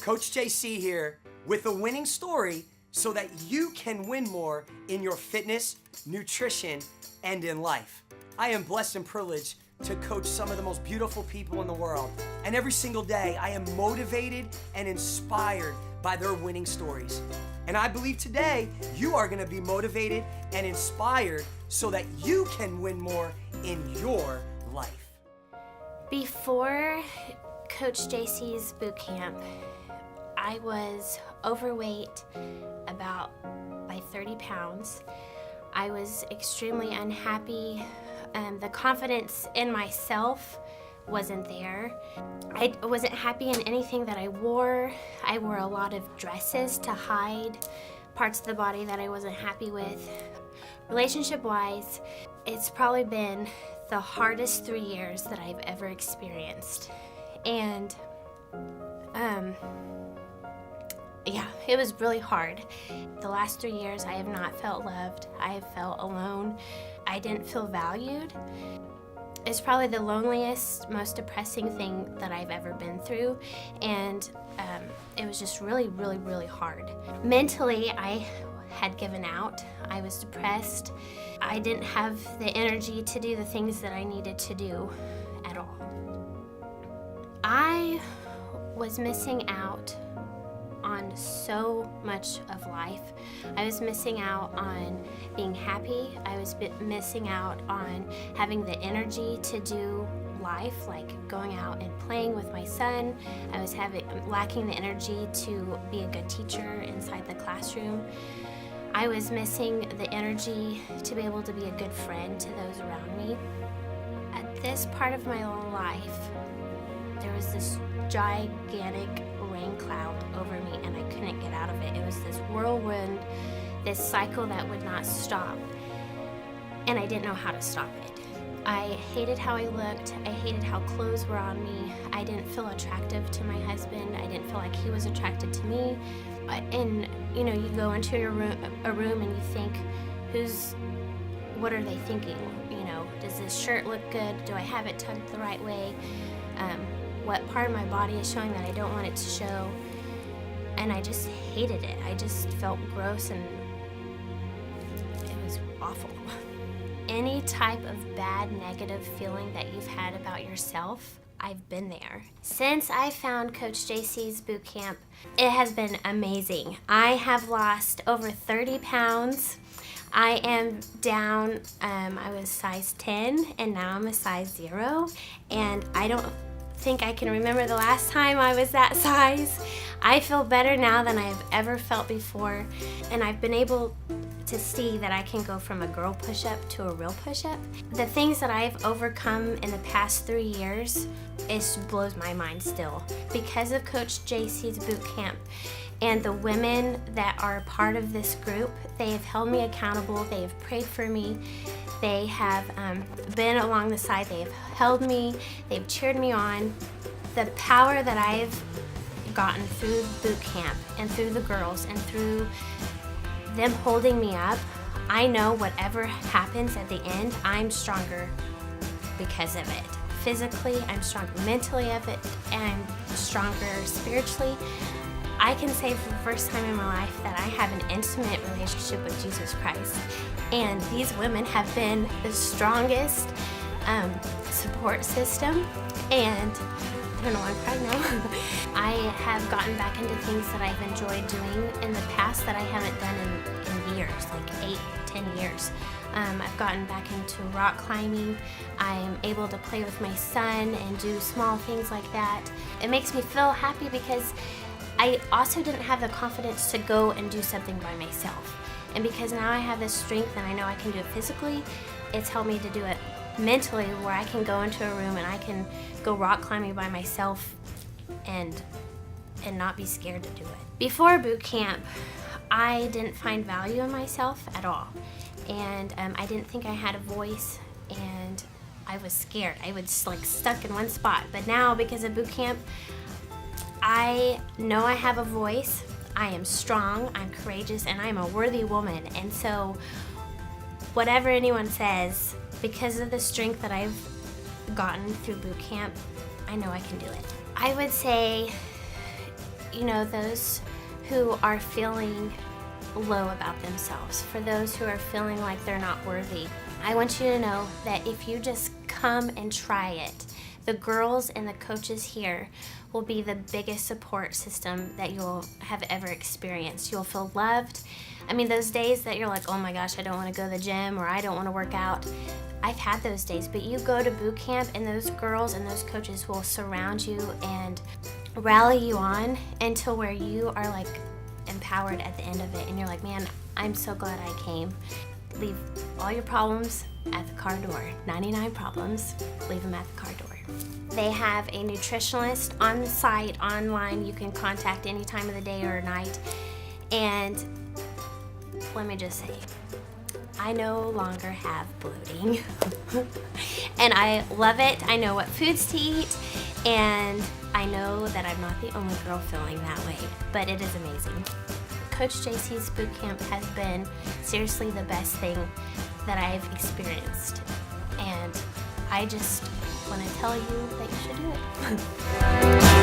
Coach JC here with a winning story so that you can win more in your fitness, nutrition, and in life. I am blessed and privileged to coach some of the most beautiful people in the world. And every single day, I am motivated and inspired by their winning stories. And I believe today, you are gonna be motivated and inspired so that you can win more in your life. Before Coach JC's boot camp, I was overweight by 30 pounds. I was extremely unhappy. The confidence in myself wasn't there. I wasn't happy in anything that I wore. I wore a lot of dresses to hide parts of the body that I wasn't happy with. Relationship-wise, it's probably been the hardest 3 years that I've ever experienced. And yeah, it was really hard. The last 3 years, I have not felt loved. I have felt alone. I didn't feel valued. It's probably the loneliest, most depressing thing that I've ever been through, and it was just really, really, really hard. Mentally, I had given out. I was depressed. I didn't have the energy to do the things that I needed to do at all. I was missing out on so much of life. I was missing out on being happy. I was missing out on having the energy to do life, like going out and playing with my son. I was lacking the energy to be a good teacher inside the classroom. I was missing the energy to be able to be a good friend to those around me. At this part of my life, there was this gigantic rain cloud over me and I couldn't get out of it. It was this whirlwind, this cycle that would not stop, and I didn't know how to stop it. I hated how I looked. I hated how clothes were on me. I didn't feel attractive to my husband. I didn't feel like he was attracted to me. And you know, you go into a room and you think, what are they thinking? You know, does this shirt look good? Do I have it tucked the right way? What part of my body is showing that I don't want it to show? And I just hated it. I just felt gross and it was awful. Any type of bad, negative feeling that you've had about yourself, I've been there. Since I found Coach JC's boot camp, it has been amazing. I have lost over 30 pounds. I am down, I was size 10 and now I'm a size 0, and I don't think I can remember the last time I was that size. I feel better now than I've ever felt before, and I've been able to see that I can go from a girl push-up to a real push-up. The things that I've overcome in the past 3 years, it blows my mind still. Because of Coach JC's boot camp and the women that are a part of this group, they have held me accountable, they have prayed for me, they have been along the side, they have held me, they've cheered me on. The power that I've gotten through boot camp and through the girls and through them holding me up, I know whatever happens at the end, I'm stronger because of it. Physically, I'm stronger mentally of it, and I'm stronger spiritually. I can say for the first time in my life that I have an intimate relationship with Jesus Christ. And these women have been the strongest support system. And I don't know why I'm crying now. I have gotten back into things that I've enjoyed doing in the past that I haven't done in years, like 8-10 years. I've gotten back into rock climbing. I'm able to play with my son and do small things like that. It makes me feel happy because I also didn't have the confidence to go and do something by myself. And because now I have this strength and I know I can do it physically, it's helped me to do it mentally, where I can go into a room and I can go rock climbing by myself and not be scared to do it. Before boot camp, I didn't find value in myself at all. And I didn't think I had a voice, and I was scared. I was like stuck in one spot. But now, because of boot camp, I know I have a voice. I am strong, I'm courageous, and I'm a worthy woman. And so whatever anyone says, because of the strength that I've gotten through boot camp, I know I can do it. I would say you know, those who are feeling low about themselves, for those who are feeling like they're not worthy, I want you to know that if you just come and try it, the girls and the coaches here will be the biggest support system that you'll have ever experienced. You'll feel loved. I mean, those days that you're like, oh my gosh, I don't want to go to the gym, or I don't want to work out. I've had those days, but you go to boot camp and those girls and those coaches will surround you and rally you on until where you are like empowered at the end of it, and you're like, man, I'm so glad I came. Leave all your problems at the car door. 99 problems, leave them at the car door. They have a nutritionist on site, online. You can contact any time of the day or night. And let me just say, I no longer have bloating. And I love it. I know what foods to eat, and I know that I'm not the only girl feeling that way, but it is amazing. Coach JC's boot camp has been seriously the best thing that I've experienced, and I just want to tell you that you should do it.